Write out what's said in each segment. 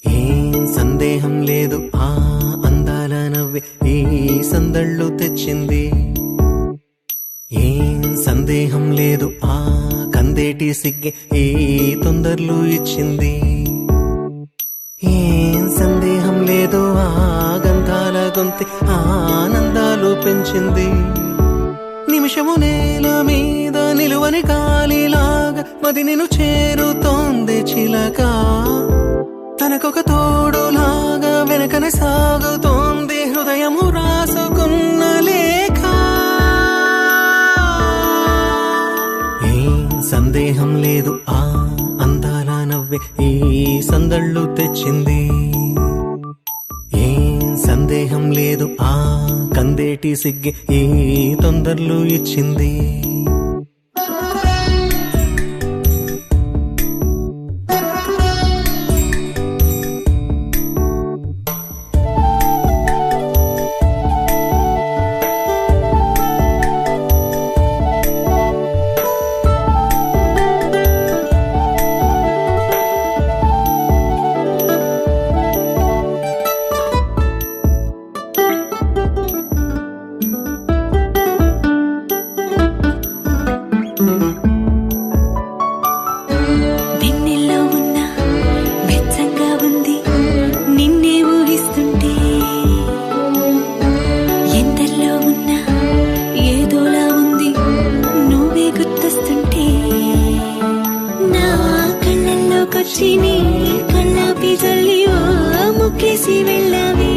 ఏం సందేహం లేదు ఆ అందాల నవ్వే ఈ సందళ్ళు తెచ్చింది. ఏం సందేహం లేదు ఆ కందేటి సిగ్గే ఈ తొందరలు ఇచ్చింది. ఏం సందేహం లేదు ఆ గంధాల గొంతి ఆనందాలు పెంచింది. నిమిషము నేల మీద నిలువని గాలిలాగా మది నిన్ను చేరుతోంది చిలక. తనకొక తోడులాగా వెనకనే సాగుతోంది హృదయము రాసుకున్న లేఖ. ఏం సందేహం లేదు ఆ అందాల నవ్వే ఈ సందళ్ళు తెచ్చింది. ఏం సందేహం లేదు ఆ కందేటి సిగ్గే ఈ తొందరలు ఇచ్చింది. వెన్నెల్లో ఉన్న వెచ్చంగా ఉంది నిన్నే ఊహిస్తుంటే, ఎందల్లో ఉన్న ఏదోలా ఉంది నువ్వే గుర్తొస్తుంటే, నా కళ్ళల్లోకొచ్చి నీ కళ్ళాపి జల్లి ఓ ముక్కేసి వెళ్ళావే.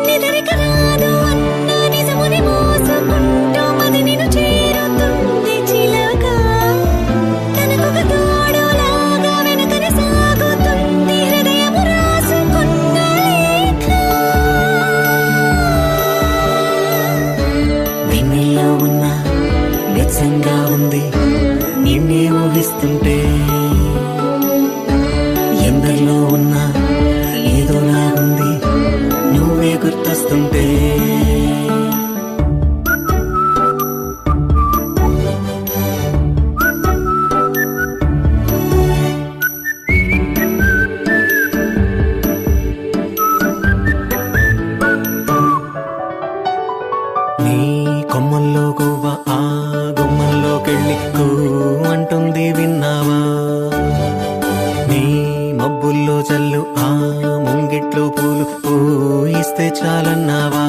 నిదరిక రాదు అన్న నిజముని మోసుకుంటూ మది నిన్ను చేరుతుంది చిలక. తనకొక తోడులాగా వెనకనే సాగుతుంది హృదయము రాసుకున్న లేఖ. వెన్నెల్లో ఉన్న వెచ్చంగా ఉంది నిన్నే ఊహిస్తుంటే, ఎందరిలో ఉన్న ఏదోలా ఉంది నువ్వే గుర్తొస్తుంటే. నీ కొమ్మల్లో గువ్వ ఆ గుమ్మల్లోకెళ్ళి కూ అంటుంది విన్నావా. నీ మబ్బుల్లో చల్లు ఆ ముంగిట్లో పూలు పూయిస్తే చాలన్నావా.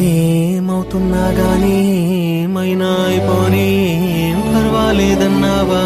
ఏమవుతున్నా గానీ ఏమైనా అయిపోనీ ఏం పర్వాలేదన్నావా.